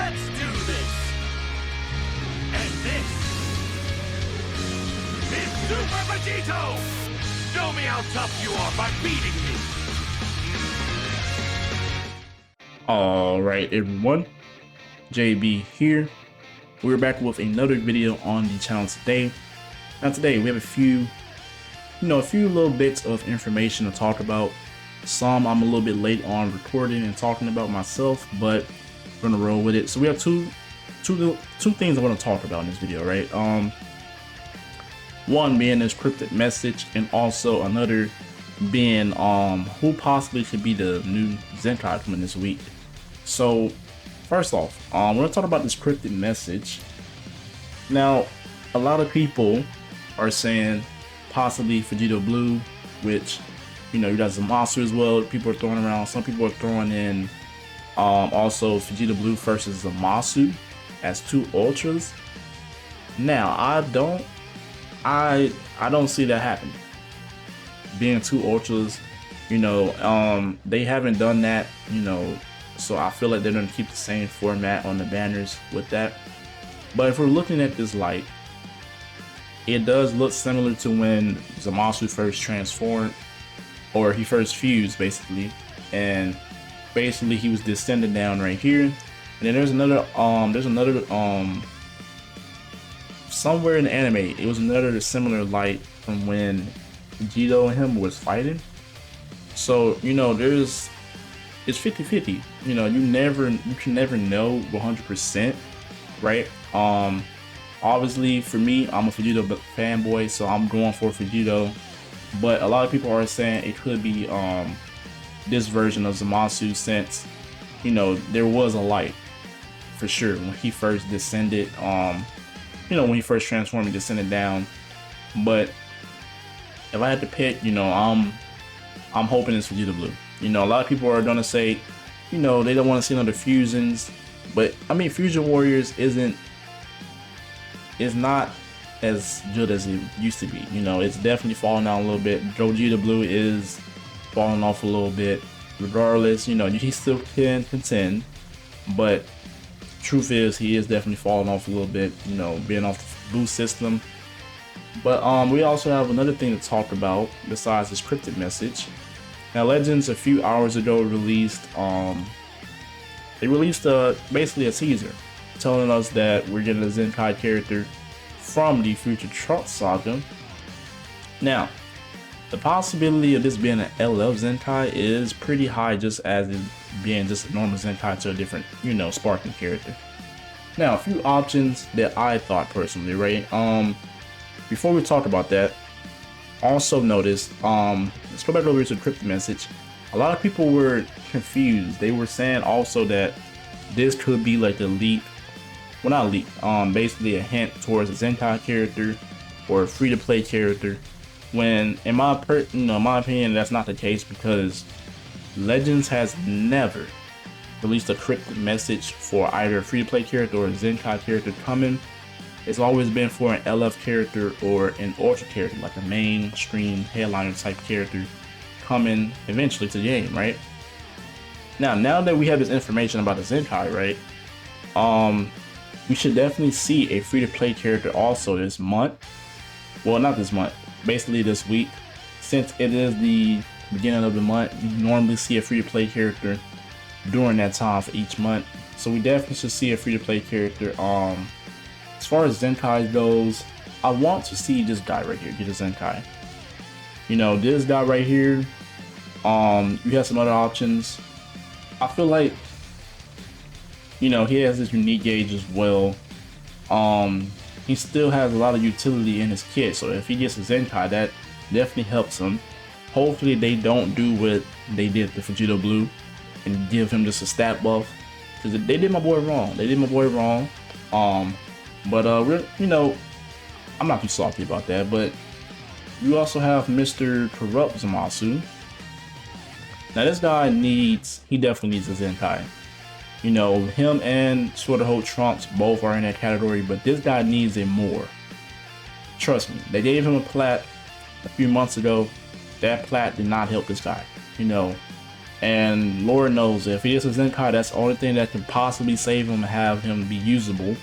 Let's do this! And this is Super Vegito! Show me how tough you are by beating me! Alright everyone, JB here. We're back with another video on the channel today. Now today we have a few little bits of information to talk about. Some I'm a little bit late on recording and talking about myself, but we're gonna roll with it. So we have two things I want to talk about in this video, right? One being this cryptic message, and also another being who possibly could be the new Zenkai coming this week. So first off, we're gonna talk about this cryptic message. Now, a lot of people are saying possibly Vegito Blue, which you got Zamasu as well. People are throwing around. Some people are throwing in also Vegito Blue versus Zamasu as two ultras. Now, I don't see that happening. Being two ultras, they haven't done that, so I feel like they're gonna keep the same format on the banners with that. But if we're looking at this light, it does look similar to when Zamasu first transformed, or he first fused basically, and basically he was descending down right here. And then there's another somewhere in the anime, it was another similar light from when Vegito and him was fighting. So it's 50-50. You can never know 100%, right? Obviously for me, I'm a Vegito fanboy, so I'm going for Vegito. But a lot of people are saying it could be this version of Zamasu, since there was a light for sure when he first descended. When he first transformed and descended down. But if I had to pick, I'm hoping it's Vegito Blue. A lot of people are gonna say, they don't want to see another fusions, but I mean, Fusion Warriors is not as good as it used to be. It's definitely falling down a little bit. Vegito Blue is falling off a little bit. Regardless, he still can contend, but truth is he is definitely falling off a little bit, being off the boost system. But we also have another thing to talk about besides this cryptic message. Now, Legends a few hours ago released basically a teaser telling us that we're getting a Zenkai character from the future Trunks saga. Now, the possibility of this being an LF Zenkai is pretty high, just as it being just a normal Zenkai to a different, sparking character. Now, a few options that I thought personally, right? Before we talk about that, also notice, let's go back over to the cryptic message. A lot of people were confused. They were saying also that this could be like a leak, well, not a leak, basically a hint towards a Zenkai character or a free-to-play character. When, in my opinion, that's not the case, because Legends has never released a cryptic message for either a free-to-play character or a Zenkai character coming. It's always been for an LF character or an ultra character, like a mainstream headliner type character coming eventually to the game, right? Now that we have this information about the Zenkai, right? We should definitely see a free-to-play character also this month. Well, not this month, basically this week. Since it is the beginning of the month, you normally see a free-to-play character during that time for each month. So we definitely should see a free-to-play character. As far as Zenkai goes, I want to see this guy right here get a Zenkai. This guy right here. You have some other options. I feel like he has this unique gauge as well. He still has a lot of utility in his kit, so if he gets a Zenkai, that definitely helps him. Hopefully they don't do what they did to Vegito Blue and give him just a stat buff, because they did my boy wrong. But I'm not too salty about that. But you also have Mr. Corrupt Zamasu. Now this guy he definitely needs a Zenkai. Him and Sword of Hope Trunks both are in that category, but this guy needs it more. Trust me, they gave him a plat a few months ago. That plat did not help this guy. And Lord knows if he is a Zenkai, that's the only thing that can possibly save him and have him be usable.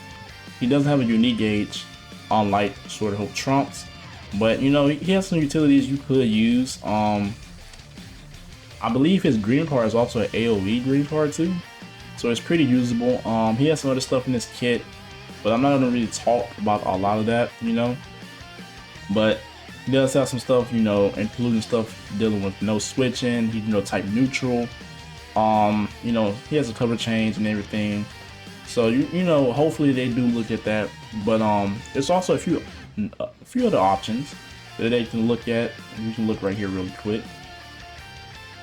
He doesn't have a unique gauge, unlike Sword of Hope Trunks, but you know, he has some utilities you could use. I believe his green card is also an AoE green card too, so it's pretty usable. He has some other stuff in his kit, but I'm not gonna really talk about a lot of that, you know. But he does have some stuff, you know, including stuff dealing with no switching. He, you know, type neutral. You know, he has a cover change and everything. So you know, hopefully they do look at that. But there's also a few other options that they can look at. We can look right here really quick.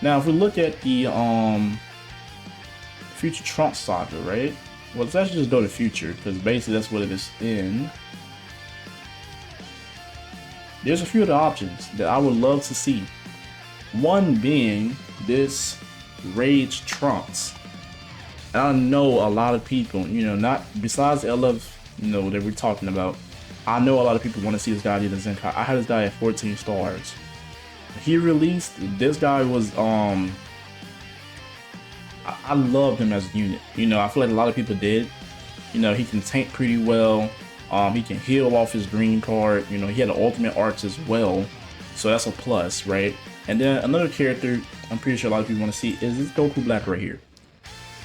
Now, if we look at the Future Trunks saga, right? Well, let's actually just go to Future, because basically that's what it is in. There's a few other options that I would love to see. One being this Rage Trunks. And I know a lot of people, you know, not besides the LF, you know, that we're talking about. I know a lot of people want to see this guy do the Zenkai. I had this guy at 14 stars. He released, this guy was I loved him as a unit. You know, I feel like a lot of people did. You know, he can tank pretty well. He can heal off his green card. You know, he had an ultimate arch as well, so that's a plus, right? And then another character I'm pretty sure a lot of people want to see is this Goku Black right here.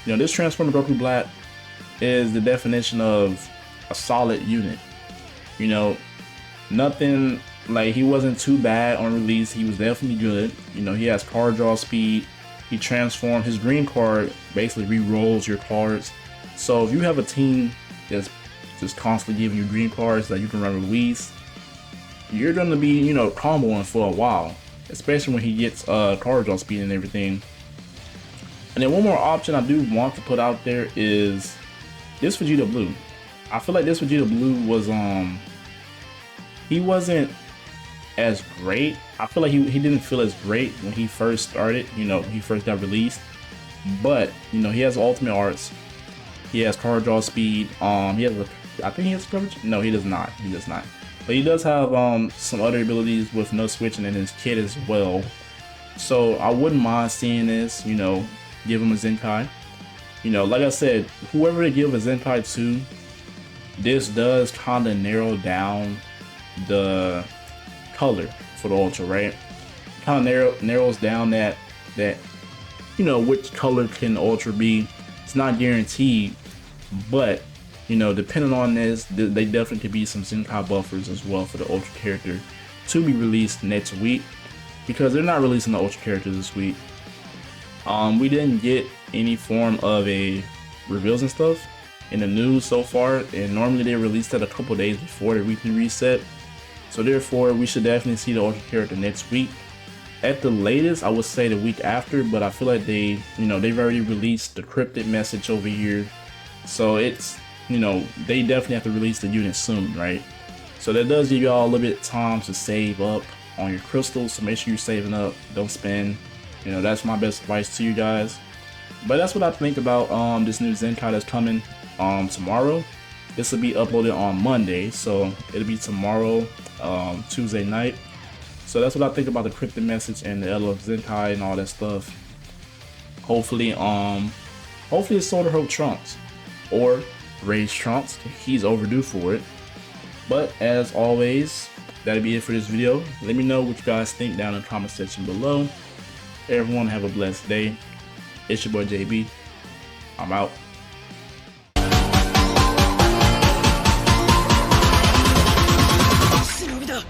You know, this Transformer Goku Black is the definition of a solid unit. You know, nothing like, he wasn't too bad on release. He was definitely good. You know, he has card draw speed. He transformed his green card, basically re-rolls your cards. So if you have a team that's just constantly giving you green cards that you can run release, you're gonna be, you know, comboing for a while, especially when he gets card draw speed and everything. And then one more option I do want to put out there is this Vegeta Blue. I feel like this Vegeta Blue was he wasn't as great. I feel like he didn't feel as great when he first started, you know, he first got released. But you know, he has ultimate arts, he has card draw speed, he has a, I think he has coverage. No, he does not. He does not. But he does have some other abilities with no switching in his kit as well. So I wouldn't mind seeing this, you know, give him a Zenkai. You know, like I said, whoever they give a Zenkai to, this does kind of narrow down the color for the Ultra, right? Kind of narrows down that you know, which color can Ultra be. It's not guaranteed, but you know, depending on this, they definitely could be some Zenkai buffers as well for the Ultra character to be released next week, because they're not releasing the Ultra character this week. We didn't get any form of a reveals and stuff in the news so far, and normally they release that a couple days before the weekly reset. So therefore, we should definitely see the Ultra character next week. At the latest, I would say the week after, but I feel like they, you know, they've already released the Cryptic message over here. So it's, you know, they definitely have to release the unit soon, right? So that does give y'all a little bit of time to save up on your crystals, so make sure you're saving up, don't spend. You know, that's my best advice to you guys. But that's what I think about this new Zenkai that's coming tomorrow. This will be uploaded on Monday, so it'll be tomorrow, Tuesday night. So that's what I think about the Cryptic message and the LF Zenkai and all that stuff. Hopefully it's Sword of Hope Trunks or Rage Trunks. He's overdue for it. But as always, that'll be it for this video. Let me know what you guys think down in the comment section below. Everyone have a blessed day. It's your boy JB. I'm out. 忍びだ